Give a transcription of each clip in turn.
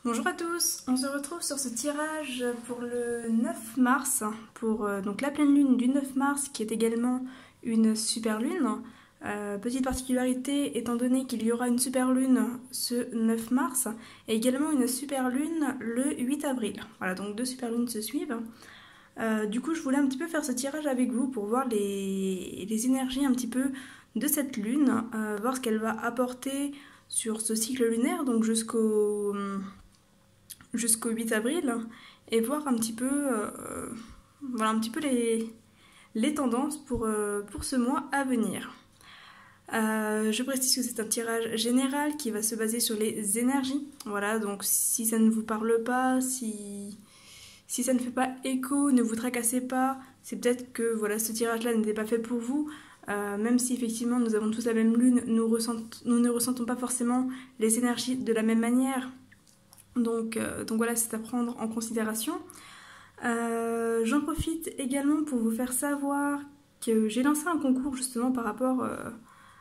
Bonjour à tous, on se retrouve sur ce tirage pour le 9 mars, pour donc la pleine lune du 9 mars qui est également une super lune. Petite particularité étant donné qu'il y aura une super lune ce 9 mars et également une super lune le 8 avril. Voilà, donc deux super lunes se suivent. Du coup je voulais un petit peu faire ce tirage avec vous pour voir les énergies un petit peu de cette lune, voir ce qu'elle va apporter sur ce cycle lunaire, donc jusqu'au 8 avril, et voir un petit peu, voilà, un petit peu les tendances pour ce mois à venir. Je précise que c'est un tirage général qui va se baser sur les énergies. Voilà, donc si ça ne vous parle pas, si ça ne fait pas écho, ne vous tracassez pas. C'est peut-être que voilà, ce tirage-là n'était pas fait pour vous. Même si effectivement nous avons tous la même lune, nous ne ressentons pas forcément les énergies de la même manière. Donc voilà, c'est à prendre en considération. J'en profite également pour vous faire savoir que j'ai lancé un concours justement par rapport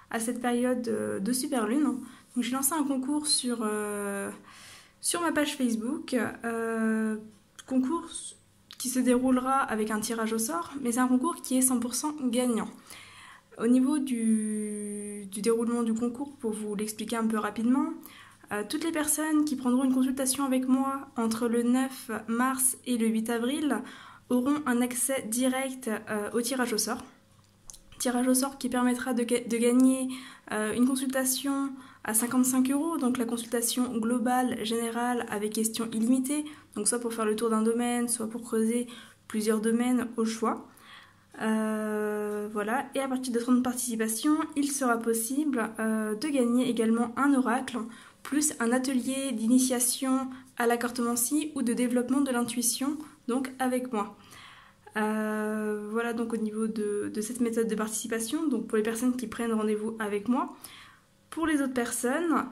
à cette période de super lune. Donc j'ai lancé un concours sur ma page Facebook, concours qui se déroulera avec un tirage au sort, mais c'est un concours qui est 100% gagnant. Au niveau du déroulement du concours, pour vous l'expliquer un peu rapidement, toutes les personnes qui prendront une consultation avec moi entre le 9 mars et le 8 avril auront un accès direct au tirage au sort. Tirage au sort qui permettra de gagner une consultation à 55 €, donc la consultation globale, générale, avec questions illimitées, donc soit pour faire le tour d'un domaine, soit pour creuser plusieurs domaines au choix. Voilà, et à partir de 30 participations, il sera possible de gagner également un oracle, plus un atelier d'initiation à la cartomancie ou de développement de l'intuition, donc avec moi. Voilà donc au niveau de cette méthode de participation, donc pour les personnes qui prennent rendez-vous avec moi. Pour les autres personnes,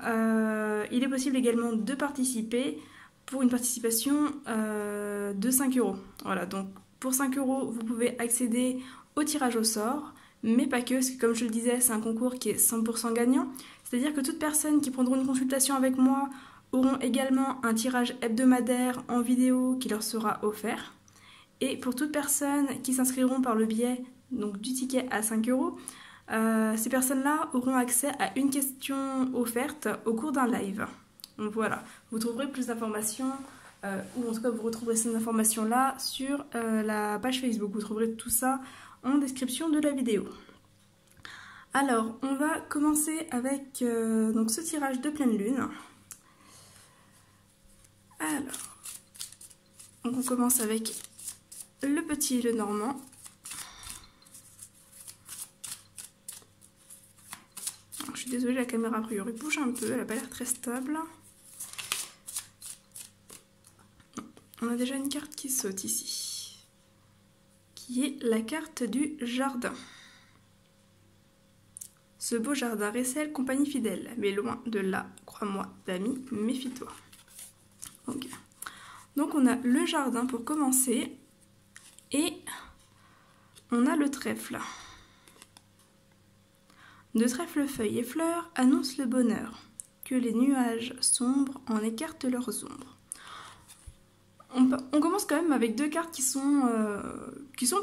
il est possible également de participer pour une participation de 5 €. Voilà, donc pour 5 €, vous pouvez accéder au tirage au sort, mais pas que, parce que comme je le disais, c'est un concours qui est 100% gagnant. C'est-à-dire que toutes personnes qui prendront une consultation avec moi auront également un tirage hebdomadaire en vidéo qui leur sera offert. Et pour toutes personnes qui s'inscriront par le biais donc, du ticket à 5 €, ces personnes-là auront accès à une question offerte au cours d'un live. Donc voilà, vous trouverez plus d'informations, ou en tout cas vous retrouverez ces informations-là sur la page Facebook. Vous trouverez tout ça en description de la vidéo. Alors, on va commencer avec donc ce tirage de pleine lune. Alors, donc on commence avec le petit et le normand. Alors, je suis désolée, la caméra a priori bouge un peu, elle n'a pas l'air très stable. On a déjà une carte qui saute ici, qui est la carte du jardin. Ce beau jardin récèle compagnie fidèle, mais loin de là, crois-moi, d'ami, méfie-toi. Okay. Donc on a le jardin pour commencer, et on a le trèfle. De trèfle, feuilles et fleurs annonce le bonheur, que les nuages sombres en écartent leurs ombres. On commence quand même avec deux cartes qui sont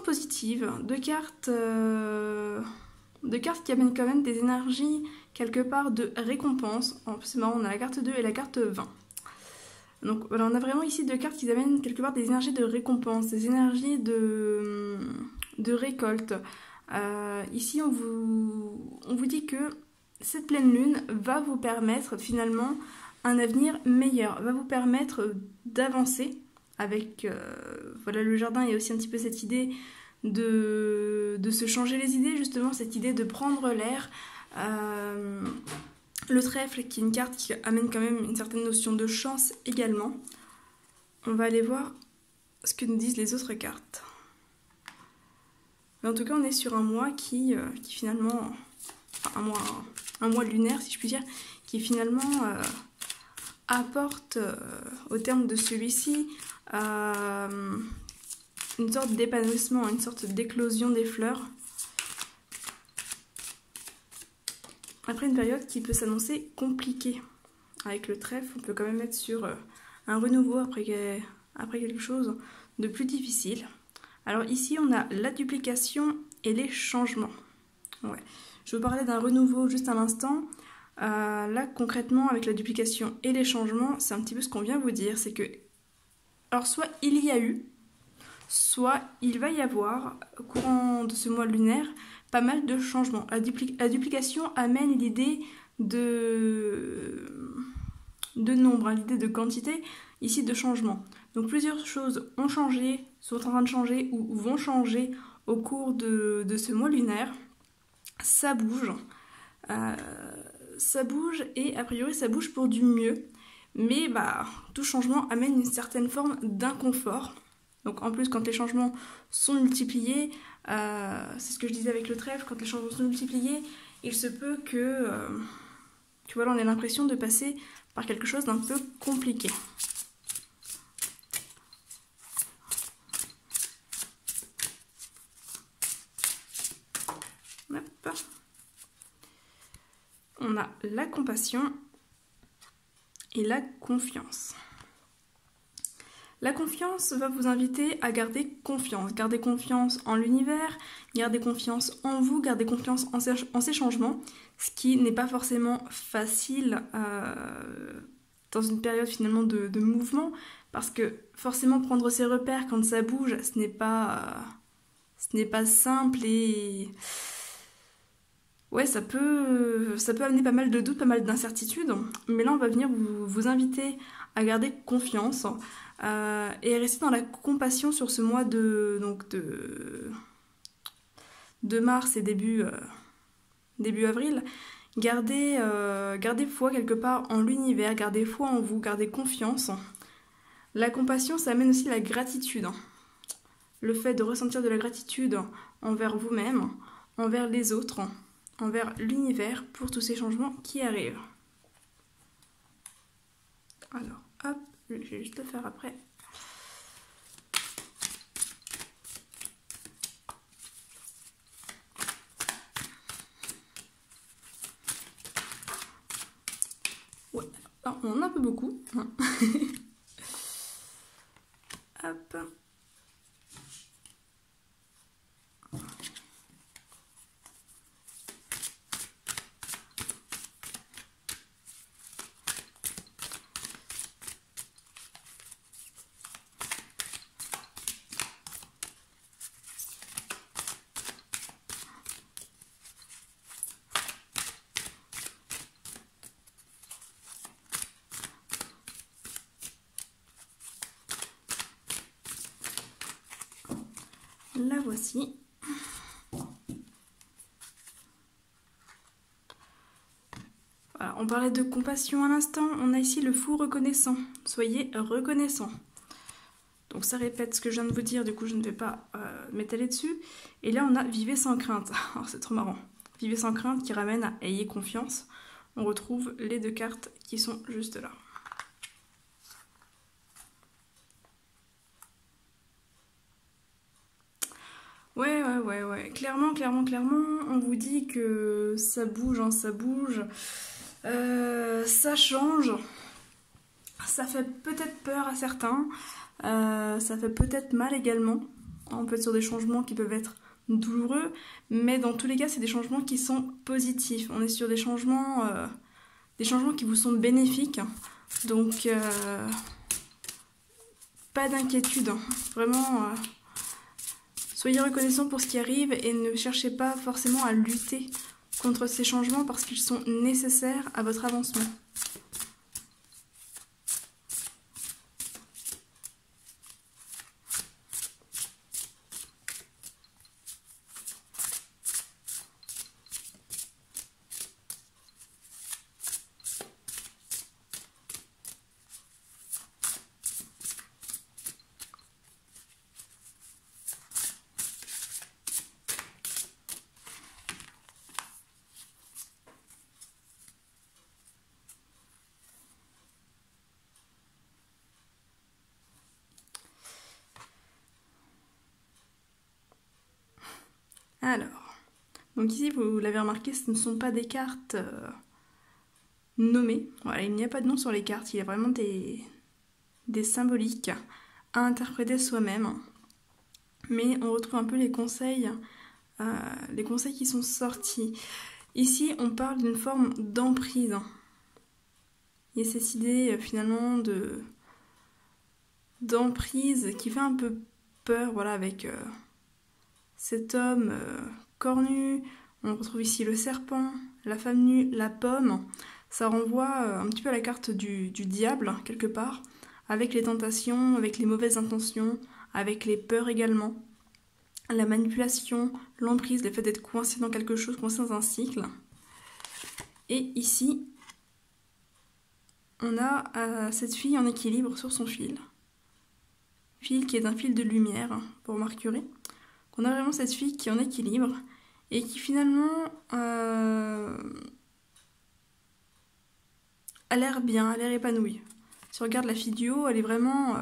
positives, deux cartes qui amènent quand même des énergies quelque part de récompense. En plus c'est marrant, on a la carte 2 et la carte 20. Donc voilà, on a vraiment ici deux cartes qui amènent quelque part des énergies de récompense, des énergies de récolte. Ici on vous dit que cette pleine lune va vous permettre finalement un avenir meilleur, va vous permettre d'avancer avec voilà, le jardin. Il y a aussi un petit peu cette idée de se changer les idées, justement cette idée de prendre l'air. Le trèfle qui est une carte qui amène quand même une certaine notion de chance également. On va aller voir ce que nous disent les autres cartes. Mais en tout cas on est sur un mois qui finalement, enfin, un mois lunaire si je puis dire, qui finalement apporte au terme de celui-ci une sorte d'épanouissement, une sorte d'éclosion des fleurs. Après une période qui peut s'annoncer compliquée. Avec le trèfle, on peut quand même être sur un renouveau après quelque chose de plus difficile. Alors ici, on a la duplication et les changements. Ouais. Je vous parlais d'un renouveau juste à l'instant. Là, concrètement, avec la duplication et les changements, c'est un petit peu ce qu'on vient vous dire. C'est que, alors soit il y a eu, soit il va y avoir, au courant de ce mois lunaire, pas mal de changements. La duplication amène l'idée de nombre, hein, l'idée de quantité, ici de changement. Donc plusieurs choses ont changé, sont en train de changer ou vont changer au cours de ce mois lunaire. Ça bouge. Ça bouge et a priori ça bouge pour du mieux. Mais tout changement amène une certaine forme d'inconfort. Donc en plus quand les changements sont multipliés, c'est ce que je disais avec le trèfle, quand les changements sont multipliés, il se peut que voilà, on ait l'impression de passer par quelque chose d'un peu compliqué. Hop. On a la compassion et la confiance. La confiance va vous inviter à garder confiance. Garder confiance en l'univers, garder confiance en vous, garder confiance en ces changements, ce qui n'est pas forcément facile dans une période finalement de mouvement, parce que forcément prendre ses repères quand ça bouge, ce n'est pas simple et... Ouais, ça peut amener pas mal de doutes, pas mal d'incertitudes, mais là on va venir vous inviter à garder confiance et rester dans la compassion sur ce mois de mars et début avril. Gardez foi quelque part en l'univers, gardez foi en vous, gardez confiance. La compassion, ça amène aussi la gratitude. Le fait de ressentir de la gratitude envers vous-même, envers les autres, envers l'univers pour tous ces changements qui arrivent. Alors, hop, je vais juste le faire après. Ouais, alors, on en a un peu beaucoup. Hop. La voici. Voilà, on parlait de compassion à l'instant, on a ici le fou reconnaissant. Soyez reconnaissant. Donc ça répète ce que je viens de vous dire, du coup je ne vais pas m'étaler dessus. Et là on a vivez sans crainte. Alors c'est trop marrant. Vivez sans crainte qui ramène à ayez confiance. On retrouve les deux cartes qui sont juste là. Ouais. Clairement, on vous dit que ça bouge, hein, ça bouge. Ça change. Ça fait peut-être peur à certains. Ça fait peut-être mal également. On peut être sur des changements qui peuvent être douloureux, mais dans tous les cas, c'est des changements qui sont positifs. On est sur des changements qui vous sont bénéfiques. Donc, pas d'inquiétude. Vraiment, soyez reconnaissants pour ce qui arrive et ne cherchez pas forcément à lutter contre ces changements parce qu'ils sont nécessaires à votre avancement. Alors, donc ici, vous l'avez remarqué, ce ne sont pas des cartes nommées. Voilà, il n'y a pas de nom sur les cartes, il y a vraiment des des symboliques à interpréter soi-même. Mais on retrouve un peu les conseils qui sont sortis. Ici, on parle d'une forme d'emprise. Il y a cette idée finalement d'emprise qui fait un peu peur, voilà, avec cet homme cornu. On retrouve ici le serpent, la femme nue, la pomme. Ça renvoie un petit peu à la carte du diable, quelque part, avec les tentations, avec les mauvaises intentions, avec les peurs également, la manipulation, l'emprise, le fait d'être coincé dans quelque chose, coincé dans un cycle. Et ici, on a cette fille en équilibre sur son fil. Fil qui est un fil de lumière pour Mercury. On a vraiment cette fille qui est en équilibre et qui finalement a l'air bien, a l'air épanouie. Si on regarde la fille du haut, elle est vraiment...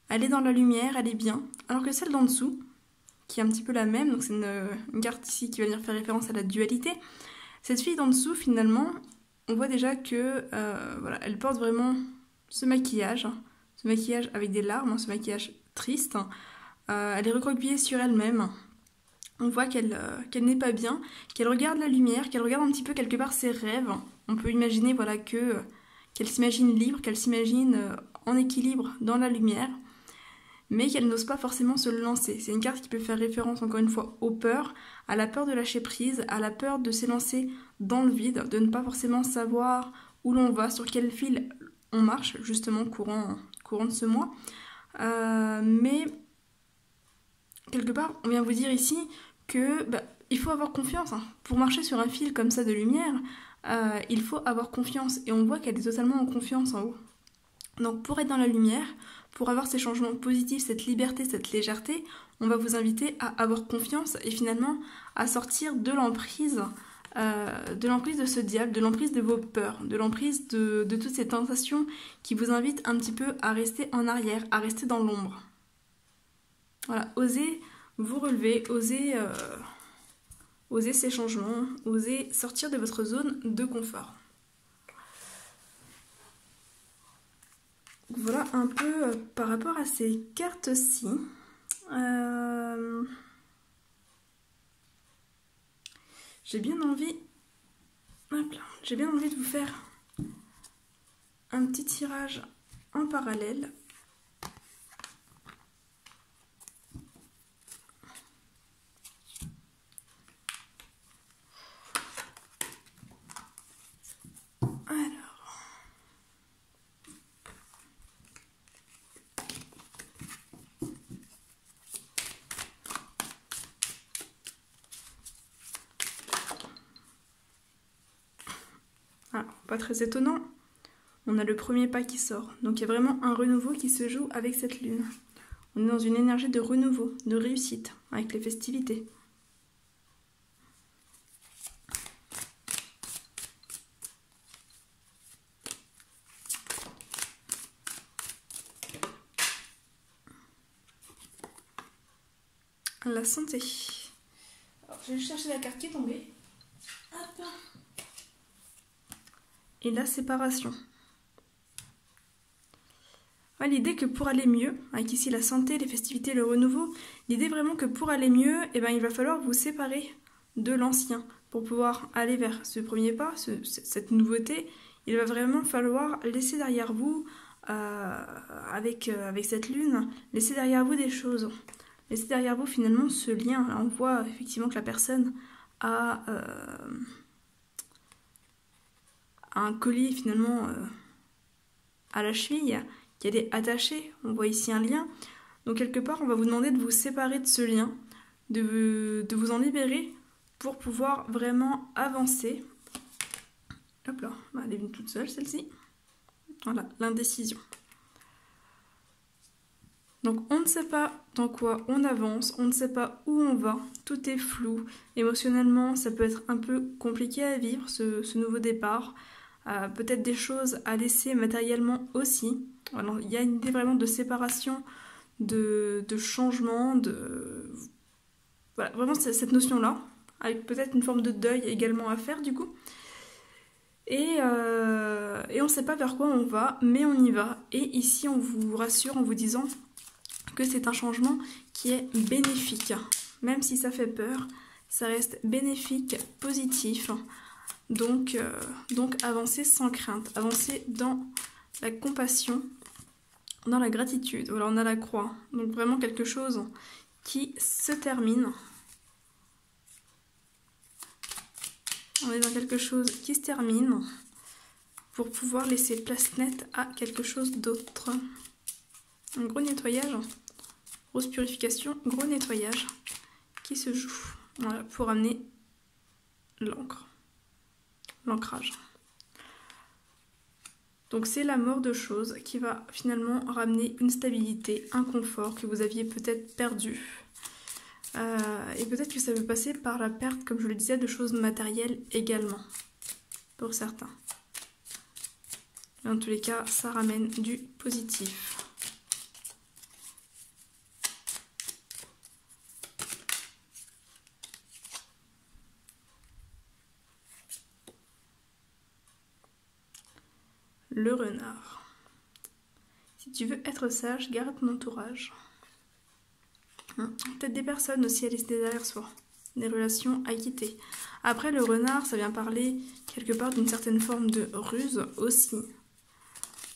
elle est dans la lumière, elle est bien. Alors que celle d'en dessous, qui est un petit peu la même, donc c'est une carte ici qui va venir faire référence à la dualité. Cette fille d'en dessous, finalement, on voit déjà que voilà, elle porte vraiment ce maquillage avec des larmes, ce maquillage triste. Elle est recroquevillée sur elle-même. On voit qu'elle n'est pas bien, qu'elle regarde la lumière, qu'elle regarde un petit peu quelque part ses rêves. On peut imaginer voilà, qu'elle s'imagine libre, qu'elle s'imagine en équilibre dans la lumière, mais qu'elle n'ose pas forcément se lancer. C'est une carte qui peut faire référence encore une fois aux peurs, à la peur de lâcher prise, à la peur de s'élancer dans le vide, de ne pas forcément savoir où l'on va, sur quel fil on marche, justement courant de ce mois. Mais quelque part, on vient vous dire ici que il faut avoir confiance. Pour marcher sur un fil comme ça de lumière, il faut avoir confiance. Et on voit qu'elle est totalement en confiance en haut. Donc pour être dans la lumière, pour avoir ces changements positifs, cette liberté, cette légèreté, on va vous inviter à avoir confiance et finalement à sortir de l'emprise de ce diable, de l'emprise de vos peurs, de l'emprise de toutes ces tentations qui vous invitent un petit peu à rester en arrière, à rester dans l'ombre. Voilà, osez vous relever, osez ces changements, osez sortir de votre zone de confort. Voilà un peu par rapport à ces cartes-ci. J'ai bien envie de vous faire un petit tirage en parallèle. Alors, pas très étonnant, on a le premier pas qui sort. Donc il y a vraiment un renouveau qui se joue avec cette lune. On est dans une énergie de renouveau, de réussite, avec les festivités. La santé. Alors, je vais chercher la carte qui est tombée. Hop. Et la séparation. Ouais, l'idée que pour aller mieux, avec ici la santé, les festivités, le renouveau, l'idée vraiment que pour aller mieux, il va falloir vous séparer de l'ancien. Pour pouvoir aller vers ce premier pas, cette nouveauté, il va vraiment falloir laisser derrière vous, avec cette lune, laisser derrière vous des choses. Laisser derrière vous finalement ce lien. Là, on voit effectivement que la personne a un collier finalement à la cheville, qu'elle est attachée. On voit ici un lien. Donc quelque part, on va vous demander de vous séparer de ce lien, de vous en libérer pour pouvoir vraiment avancer. Hop là, elle est venue toute seule celle-ci. Voilà, l'indécision. Donc on ne sait pas dans quoi on avance, on ne sait pas où on va, tout est flou. Émotionnellement, ça peut être un peu compliqué à vivre, ce nouveau départ. Peut-être des choses à laisser matériellement aussi. Alors, il y a une idée vraiment de séparation, de changement, voilà, vraiment cette notion-là, avec peut-être une forme de deuil également à faire du coup. Et Et on ne sait pas vers quoi on va, mais on y va. Et ici, on vous rassure en vous disant que c'est un changement qui est bénéfique. Même si ça fait peur, ça reste bénéfique, positif. Donc avancez sans crainte, avancez dans la compassion, dans la gratitude. Voilà, on a la croix. Donc vraiment quelque chose qui se termine. On est dans quelque chose qui se termine pour pouvoir laisser place nette à quelque chose d'autre. Un gros nettoyage, grosse purification, gros nettoyage qui se joue. Voilà, pour amener l'encre, l'ancrage. Donc c'est la mort de choses qui va finalement ramener une stabilité, un confort que vous aviez peut-être perdu. Et peut-être que ça veut passer par la perte, comme je le disais, de choses matérielles également, pour certains. Dans tous les cas, ça ramène du positif. Le renard. Si tu veux être sage, garde ton entourage. Peut-être des personnes aussi à laisser derrière soi. Des relations à quitter. Après, le renard, ça vient parler quelque part d'une certaine forme de ruse aussi.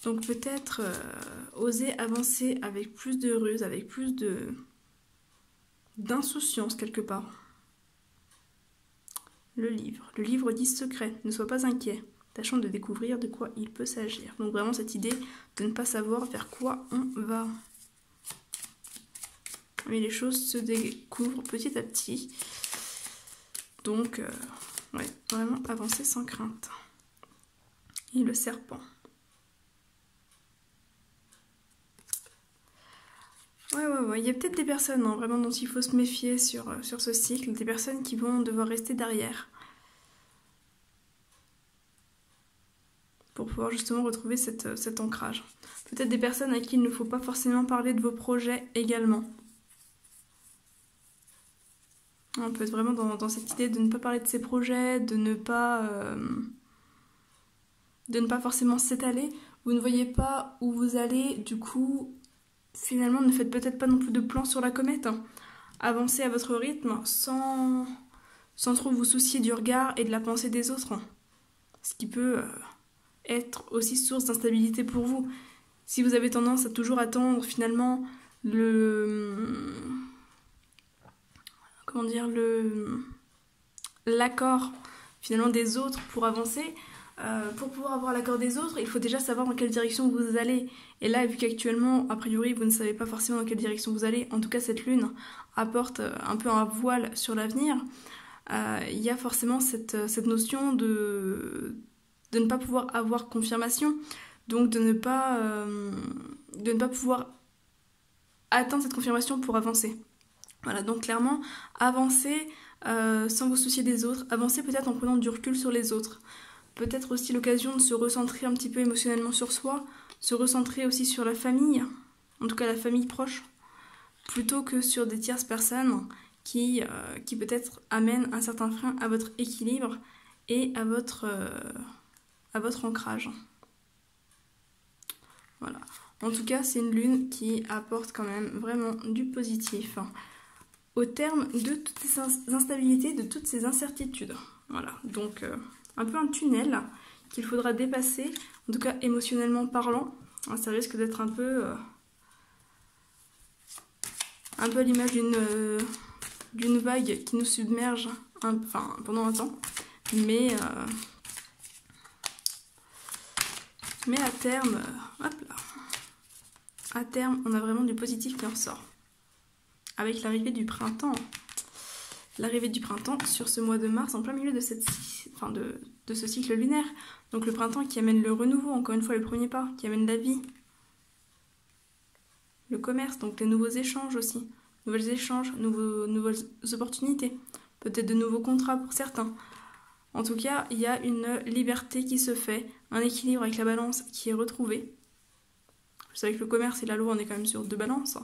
Donc peut-être oser avancer avec plus de ruse, avec plus d'insouciance quelque part. Le livre dit secret, ne sois pas inquiet, tâchons de découvrir de quoi il peut s'agir. Donc vraiment cette idée de ne pas savoir vers quoi on va. Mais les choses se découvrent petit à petit. Donc, ouais, vraiment avancer sans crainte. Et le serpent. Ouais, il y a peut-être des personnes vraiment dont il faut se méfier sur ce cycle, des personnes qui vont devoir rester derrière pour pouvoir justement retrouver cet ancrage. Peut-être des personnes à qui il ne faut pas forcément parler de vos projets également. On peut être vraiment dans cette idée de ne pas parler de ses projets, de ne pas forcément s'étaler. Vous ne voyez pas où vous allez, du coup, finalement, ne faites peut-être pas non plus de plan sur la comète. Avancez à votre rythme sans trop vous soucier du regard et de la pensée des autres. Ce qui peut être aussi source d'instabilité pour vous. Si vous avez tendance à toujours attendre finalement l'accord finalement des autres pour avancer. Pour pouvoir avoir l'accord des autres, il faut déjà savoir dans quelle direction vous allez. Et là, vu qu'actuellement, a priori, vous ne savez pas forcément dans quelle direction vous allez, en tout cas cette lune apporte un peu un voile sur l'avenir, il y a forcément cette notion de ne pas pouvoir avoir confirmation, donc de ne pas pouvoir atteindre cette confirmation pour avancer. Voilà, donc clairement, avancez sans vous soucier des autres, avancez peut-être en prenant du recul sur les autres. Peut-être aussi l'occasion de se recentrer un petit peu émotionnellement sur soi, se recentrer aussi sur la famille, en tout cas la famille proche, plutôt que sur des tierces personnes qui peut-être amènent un certain frein à votre équilibre et à votre ancrage. Voilà. En tout cas, c'est une lune qui apporte quand même vraiment du positif au terme de toutes ces instabilités, de toutes ces incertitudes. Voilà, donc un peu un tunnel qu'il faudra dépasser, en tout cas émotionnellement parlant. Ça risque d'être un peu à l'image d'une vague qui nous submerge pendant un temps. Mais à terme, à terme, on a vraiment du positif qui en ressort. Avec l'arrivée du printemps. L'arrivée du printemps sur ce mois de mars, en plein milieu de ce cycle lunaire. Donc le printemps qui amène le renouveau, encore une fois le premier pas, qui amène la vie. Le commerce, donc les nouveaux échanges aussi. Nouvelles échanges, nouvelles opportunités. Peut-être de nouveaux contrats pour certains. En tout cas, il y a une liberté qui se fait, un équilibre avec la balance qui est retrouvé. Vous savez que le commerce et la loi, on est quand même sur deux balances.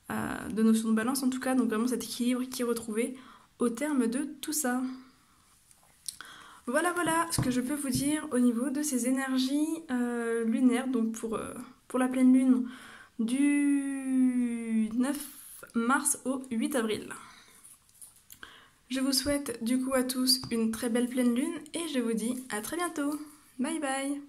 De notion de balance en tout cas, donc vraiment cet équilibre qui est retrouvé au terme de tout ça. Voilà ce que je peux vous dire au niveau de ces énergies lunaires, donc pour la pleine lune du 9 mars au 8 avril. Je vous souhaite du coup à tous une très belle pleine lune et je vous dis à très bientôt. Bye bye.